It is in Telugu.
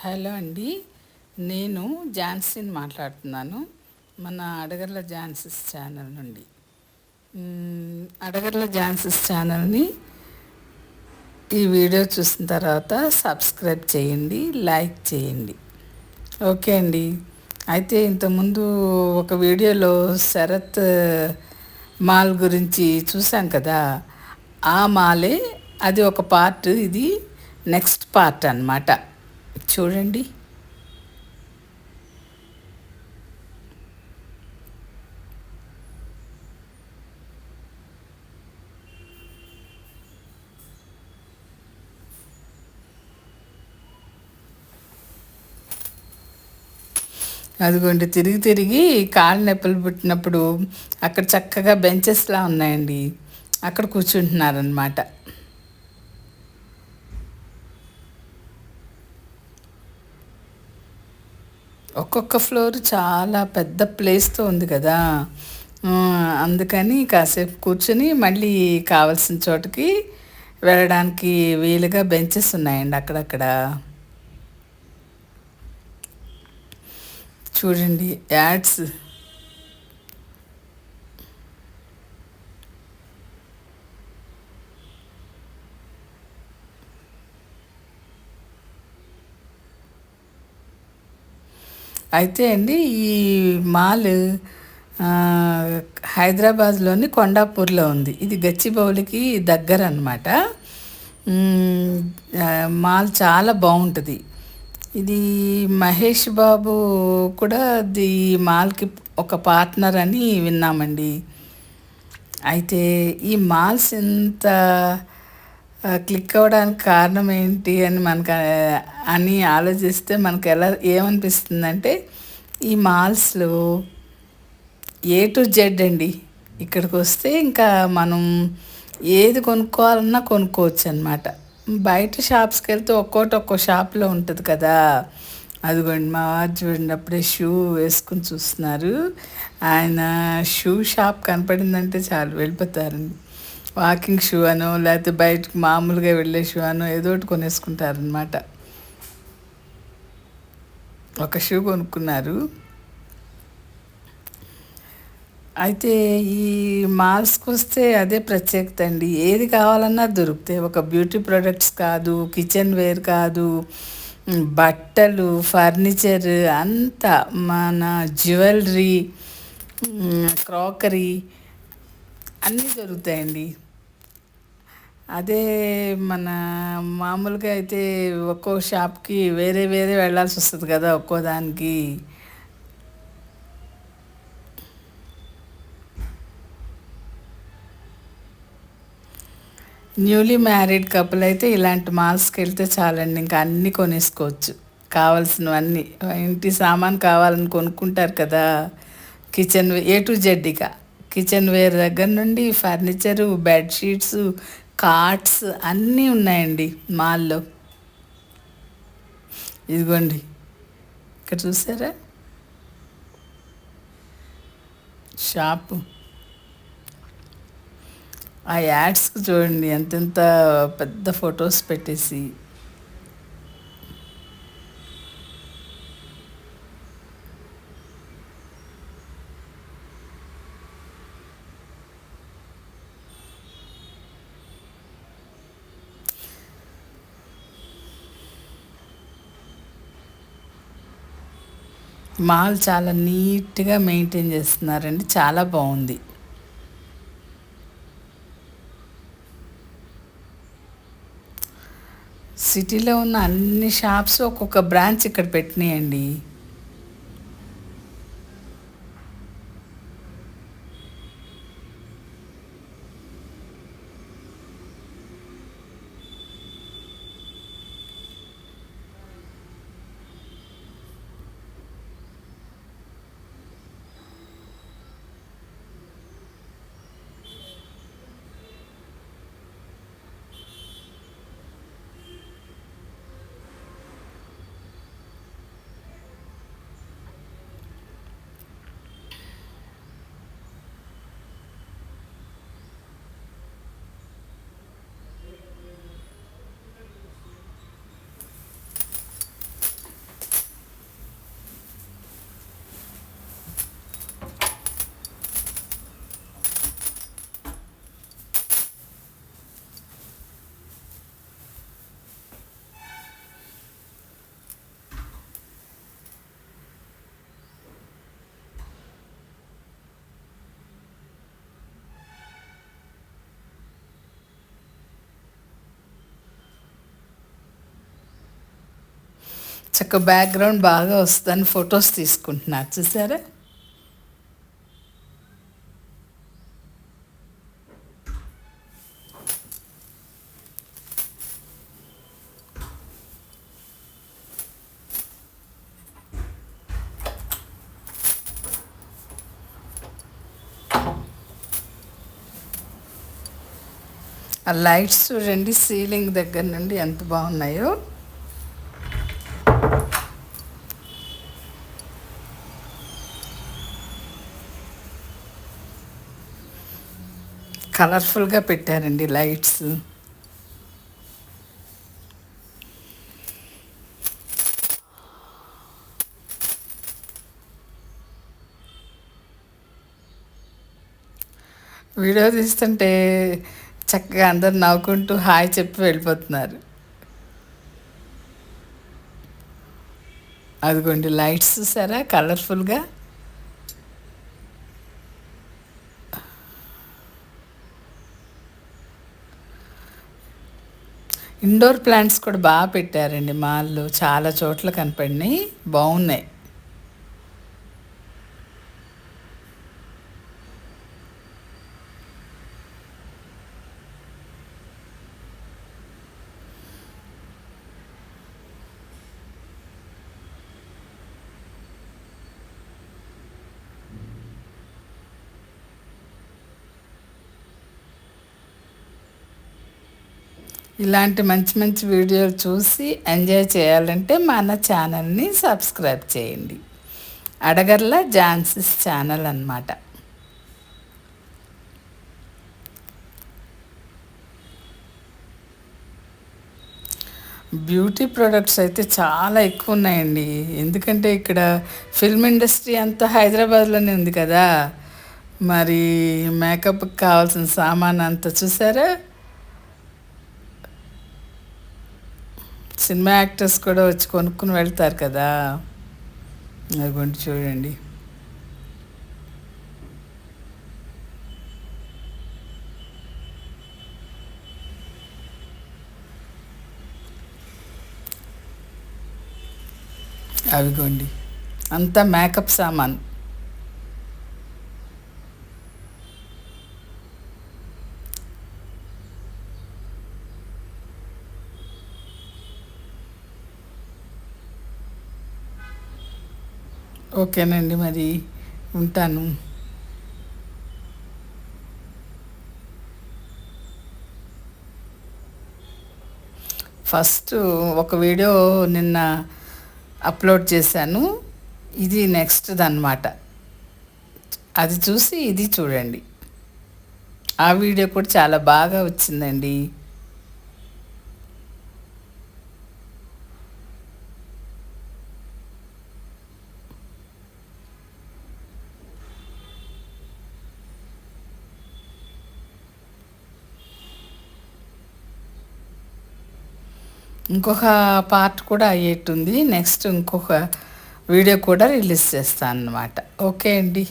హలో అండి. నేను ఝాన్సీని మాట్లాడుతున్నాను. మన అడగర్ల ఝాన్సీస్ ఛానల్ నుండి. అడగర్ల ఝాన్సీస్ ఛానల్ని ఈ వీడియో చూసిన తర్వాత సబ్స్క్రైబ్ చేయండి, లైక్ చేయండి. ఓకే అండి. అయితే ఇంతకుముందు ఒక వీడియోలో శరత్ మాల్ గురించి చూసాం కదా, ఆ మాలే అది ఒక పార్ట్, ఇది నెక్స్ట్ పార్ట్ అన్నమాట. చూడండి. అదిగోండి, తిరిగి తిరిగి కాళ్ళు నొప్పులు పుట్టినప్పుడు అక్కడ చక్కగా బెంచెస్లా ఉన్నాయండి, అక్కడ కూర్చుంటున్నారనమాట. ఒక్కొక్క ఫ్లోర్ చాలా పెద్ద ప్లేస్తో ఉంది కదా, ఆ, అందుకని కాసేపు కూర్చుని మళ్ళీ కావలసిన చోటుకి వెళ్ళడానికి వీలుగా బెంచెస్ ఉన్నాయండి అక్కడక్కడ. చూడండి యాడ్స్. అయితే అండి, ఈ మాల్ ఆ, హైదరాబాద్లోని కొండాపూర్లో ఉంది. ఇది గచ్చిబౌలికి దగ్గర అనమాట. మాల్ చాలా బాగుంటుంది. ఇది మహేష్ బాబు కూడా ఈ మాల్కి ఒక పార్ట్నర్ అని విన్నామండి. అయితే ఈ మాల్స్ ఇంత క్లిక్ అవ్వడానికి కారణం ఏంటి అని అని ఆలోచిస్తే మనకు ఎలా ఏమనిపిస్తుందంటే, ఈ మాల్స్లో A to Z అండి. ఇక్కడికి వస్తే ఇంకా మనం ఏది కొనుక్కోవాలన్నా కొనుక్కోవచ్చు అనమాట. బయట షాప్స్కి వెళ్తే ఒక్కో షాప్లో ఉంటుంది కదా. అదిగోండి, మా వారు చూడండి అప్పుడే షూ వేసుకుని చూస్తున్నారు. ఆయన షూ షాప్ కనపడిందంటే చాలు వెళ్ళిపోతారండి. వాకింగ్ షూ అనో లేకపోతే బయటకు మామూలుగా వెళ్ళే షూ అనో ఏదో ఒకటి కొనేసుకుంటారనమాట. ఒక షూ కొనుక్కున్నారు. అయితే ఈ మాల్స్కి వస్తే అదే ప్రత్యేకత అండి, ఏది కావాలన్నా దొరుకుతాయి. ఒక బ్యూటీ ప్రొడక్ట్స్ కాదు, కిచెన్ వేర్ కాదు, బట్టలు, ఫర్నిచర్ అంతా, మన జ్యువెలరీ, క్రాకరీ అన్నీ దొరుకుతాయండి. అదే మన మామూలుగా అయితే ఒక్కో షాప్కి వేరే వేరే వెళ్ళాల్సి వస్తుంది కదా ఒక్కో దానికి. న్యూలీ మ్యారీడ్ కపుల్ అయితే ఇలాంటి మాల్స్కి వెళ్తే చాలండి, ఇంకా అన్నీ కొనేసుకోవచ్చు. కావాల్సినవన్నీ, ఇంటి సామాన్ కావాలని కొనుక్కుంటారు కదా. A to Z ఇక కిచెన్ వేర్ దగ్గర నుండి ఫర్నిచరు, బెడ్షీట్స్, కార్ట్స్ అన్నీ ఉన్నాయండి మాల్లో. ఇదిగోండి, ఇక్కడ చూసారా షాపు. ఆ యాడ్స్కి చూడండి ఎంతెంత పెద్ద ఫొటోస్ పెట్టేసి. మాల్ చాలా నీట్గా మెయింటైన్ చేస్తున్నారండి, చాలా బాగుంది. సిటీలో ఉన్న అన్ని షాప్స్ ఒక్కొక్క బ్రాంచ్ ఇక్కడ పెట్టినాయండి. చక్క బ్యాక్గ్రౌండ్ బాగా వస్తుందని ఫొటోస్ తీసుకుంటున్నారు చూసారా. ఆ లైట్స్ చూడండి సీలింగ్ దగ్గర నుండి ఎంత బాగున్నాయో. కలర్ఫుల్గా పెట్టారండి లైట్స్. వీడియో తీస్తుంటే చక్కగా అందరు నవ్వుకుంటూ హాయ్ చెప్పి వెళ్ళిపోతున్నారు. అదిగోండి లైట్స్ చూసారా కలర్ఫుల్గా. ఇండోర్ ప్లాంట్స్ కూడా బాగా పెట్టారండి మాల్లో, చాలా చోట్ల కనపడినాయి, బాగున్నాయి. ఇలాంటి మంచి మంచి వీడియోలు చూసి ఎంజాయ్ చేయాలంటే మన ఛానల్ని సబ్స్క్రైబ్ చేయండి. అడగర్ల ఝాన్సీస్ ఛానల్ అన్నమాట. బ్యూటీ ప్రొడక్ట్స్ అయితే చాలా ఎక్కువ ఉన్నాయండి. ఎందుకంటే ఇక్కడ ఫిల్మ్ ఇండస్ట్రీ అంతా హైదరాబాద్లోనే ఉంది కదా, మరి మేకప్కి కావాల్సిన సామాన్ అంతా చూసారా. సినిమా యాక్టర్స్ కూడా వచ్చి కొనుక్కుని వెళ్తారు కదా, అదిగోండి చూడండి. అవిగోండి అంతా మేకప్ సామాన్. ఓకేనండి, మరి ఉంటాను. ఫస్ట్ ఒక వీడియో నిన్న అప్లోడ్ చేశాను, ఇది నెక్స్ట్ది అన్నమాట. అది చూసి ఇది చూడండి. ఆ వీడియో కూడా చాలా బాగా వచ్చిందండి. ఇంకొక పార్ట్ కూడా అయ్యేట్టుంది. నెక్స్ట్ ఇంకొక వీడియో కూడా రిలీజ్ చేస్తాను అన్నమాట. ఓకే అండి.